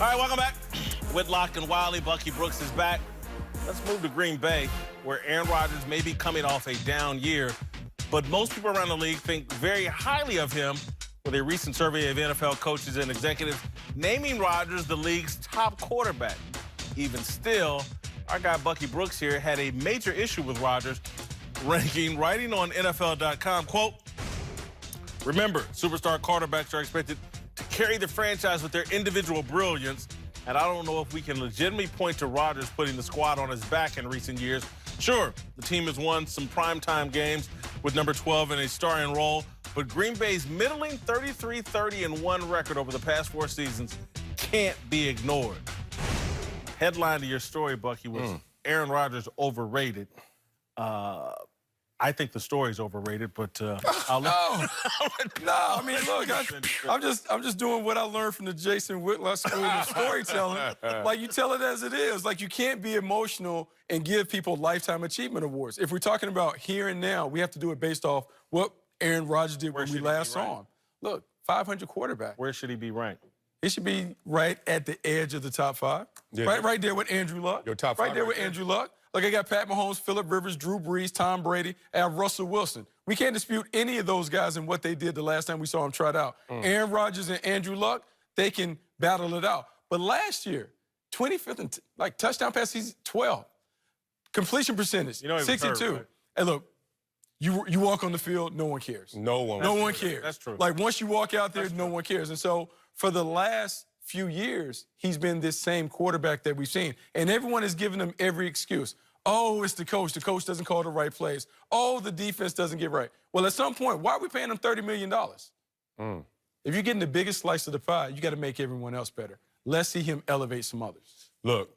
All right, welcome back. Whitlock and Wiley, Bucky Brooks is back. Let's move to Green Bay, where Aaron Rodgers may be coming off a down year, but most people around the league think very highly of him, with a recent survey of NFL coaches and executives naming Rodgers the league's top quarterback. Even still, our guy Bucky Brooks here had a major issue with Rodgers, writing on NFL.com, quote, "Remember, superstar quarterbacks are expected to carry the franchise with their individual brilliance, and I don't know if we can legitimately point to Rodgers putting the squad on his back in recent years. Sure, the team has won some primetime games with number 12 in a starring role, but Green Bay's middling 33-30-1 record over the past 4 seasons can't be ignored." Headline to your story, Bucky, was Aaron Rodgers overrated. I think the story's overrated, but I'll let No, I mean, look, I'm just doing what I learned from the Jason Whitlock School of Storytelling. Like, you tell it as it is. Like, you can't be emotional and give people Lifetime Achievement Awards. If we're talking about here and now, we have to do it based off what Aaron Rodgers did when we last saw him. Look, 500 quarterback. Where should he be ranked? He should be right at the edge of the top 5. Yeah. Right there with Andrew Luck. Your top 5 right there with Andrew Luck. Like, I got Pat Mahomes, Phillip Rivers, Drew Brees, Tom Brady, and Russell Wilson. We can't dispute any of those guys and what they did the last time we saw them trot out. Aaron Rodgers and Andrew Luck, they can battle it out. But last year, 25th in touchdown pass season, 12. Completion percentage, 62. Right? And look, you walk on the field, no one cares. No one cares. That's true. Like, once you walk out there, no one cares. And so for the last few years, he's been this same quarterback that we've seen. And everyone is giving him every excuse. Oh, it's the coach. The coach doesn't call the right plays. Oh, the defense doesn't get right. Well, at some point, why are we paying him $30 million? If you're getting the biggest slice of the pie, you got to make everyone else better. Let's see him elevate some others. Look,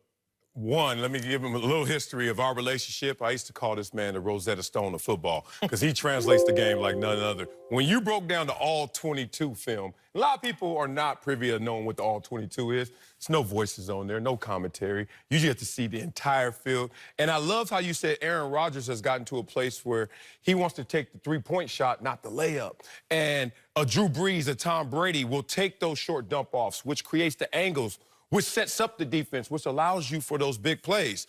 one, let me give him a little history of our relationship. I used to call this man the Rosetta Stone of football because he translates the game like none other. When you broke down the All-22 film, a lot of people are not privy to knowing what the All-22 is. There's no voices on there, no commentary. You just get to see the entire field. And I love how you said Aaron Rodgers has gotten to a place where he wants to take the three-point shot, not the layup. And a Drew Brees, a Tom Brady will take those short dump-offs, which creates the angles, which sets up the defense, which allows you for those big plays.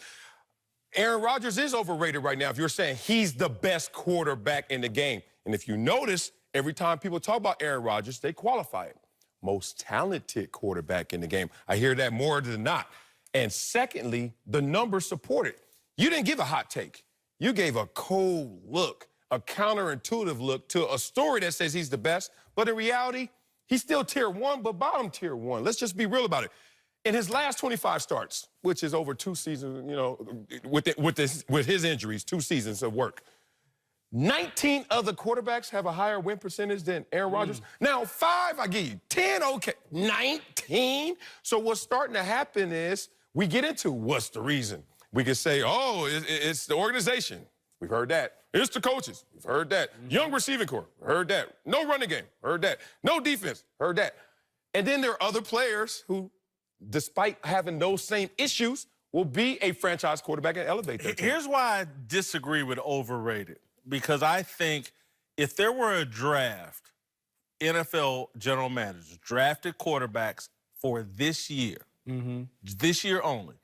Aaron Rodgers is overrated right now if you're saying he's the best quarterback in the game. And if you notice, every time people talk about Aaron Rodgers, they qualify it. Most talented quarterback in the game. I hear that more than not. And secondly, the numbers support it. You didn't give a hot take. You gave a cold look, a counterintuitive look to a story that says he's the best. But in reality, he's still tier 1, but bottom tier 1. Let's just be real about it. In his last 25 starts, which is over 2 seasons, with his injuries, 2 seasons of work, 19 other quarterbacks have a higher win percentage than Aaron Rodgers. Now, 5, I give you. 10, okay. 19? So what's starting to happen is we get into what's the reason. We can say, oh, it's the organization. We've heard that. It's the coaches. We've heard that. Young receiving corps. Heard that. No running game. Heard that. No defense. Heard that. And then there are other players who, despite having those same issues, will be a franchise quarterback and elevate their team. Here's why I disagree with overrated. Because I think if there were a draft, NFL general managers drafted quarterbacks for this year, this year only,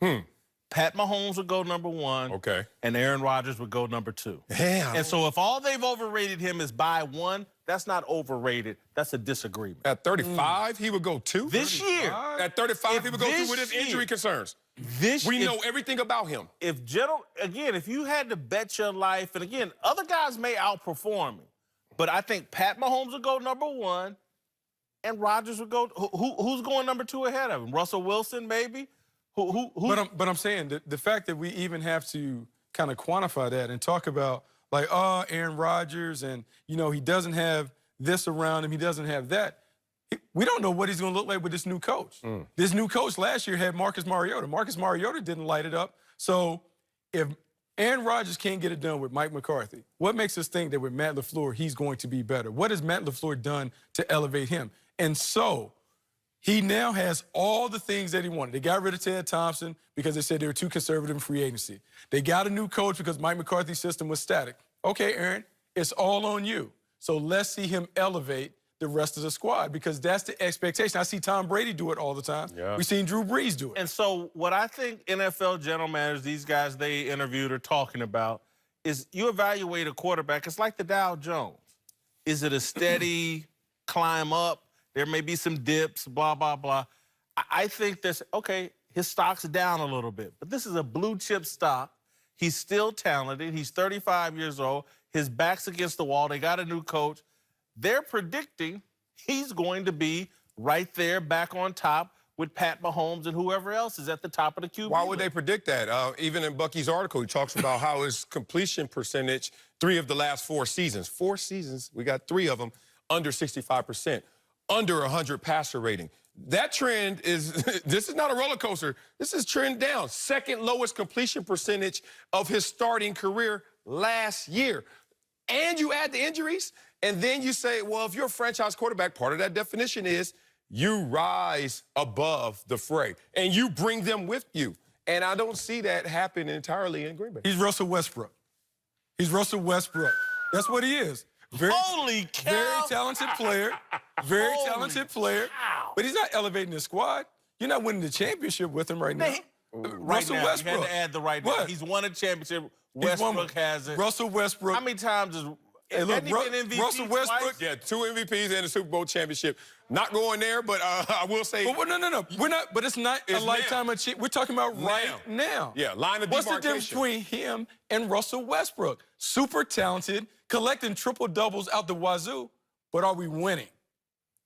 Pat Mahomes would go number 1, and Aaron Rodgers would go number 2. Damn. And so if all they've overrated him is by 1, that's not overrated. That's a disagreement. At 35, he would go 2? This year. At 35, he would go 2 with his injury concerns. We know everything about him. If you had to bet your life, and again, other guys may outperform him, but I think Pat Mahomes would go number 1, and Rodgers would go. Who's going number 2 ahead of him? Russell Wilson, maybe. But I'm saying the fact that we even have to kind of quantify that and talk about like, oh, Aaron Rodgers, and he doesn't have this around him, he doesn't have that. We don't know what he's going to look like with this new coach. This new coach last year had Marcus Mariota. Marcus Mariota didn't light it up. So if Aaron Rodgers can't get it done with Mike McCarthy, what makes us think that with Matt LaFleur, he's going to be better? What has Matt LaFleur done to elevate him? And so he now has all the things that he wanted. They got rid of Ted Thompson because they said they were too conservative in free agency. They got a new coach because Mike McCarthy's system was static. Okay, Aaron, it's all on you. So let's see him elevate the rest of the squad because that's the expectation. I see Tom Brady do it all the time. Yeah. We've seen Drew Brees do it. And so what I think NFL general managers, these guys they interviewed are talking about is you evaluate a quarterback. It's like the Dow Jones. Is it a steady climb up? There may be some dips, blah, blah, blah. I think that's, okay, his stock's down a little bit. But this is a blue chip stock. He's still talented. He's 35 years old. His back's against the wall. They got a new coach. They're predicting he's going to be right there back on top with Pat Mahomes and whoever else is at the top of the QB. Why would they predict that? Even in Bucky's article, he talks about how his completion percentage, 3 of the last 4 seasons. 4 seasons, we got 3 of them under 65%, under 100 passer rating. That trend is, this is not a roller coaster. This is trend down. Second lowest completion percentage of his starting career last year. And you add the injuries, and then you say, well, if you're a franchise quarterback, part of that definition is you rise above the fray, and you bring them with you. And I don't see that happen entirely in Green Bay. He's Russell Westbrook. He's Russell Westbrook. That's what he is. Holy cow. Very talented player. Very talented player. cow. But he's not elevating the squad. You're not winning the championship with him right now. Russell now, Westbrook. You had to add the right now. What? He's won a championship. He's won- Westbrook has it. Russell Westbrook. How many times has Hey, look, hasn't he been MVP Russell Westbrook. twice? Yeah, 2 MVPs and a Super Bowl championship. Not going there, but I will say. But no. We're not. But it's not It's a lifetime achievement. We're talking about right now. Yeah, line of What's the demarcation. difference between him and Russell Westbrook? Super talented, collecting triple doubles out the wazoo. But are we winning?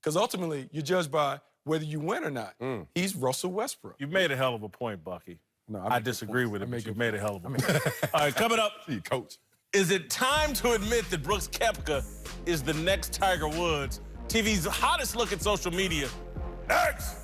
Because ultimately, you're judged by whether you win or not. He's Russell Westbrook. You've made a hell of a point, Bucky. No, I disagree with it, but you've made a hell of a point. All right, coming up. See, coach. Is it time to admit that Brooks Koepka is the next Tiger Woods? TV's hottest look at social media. Next!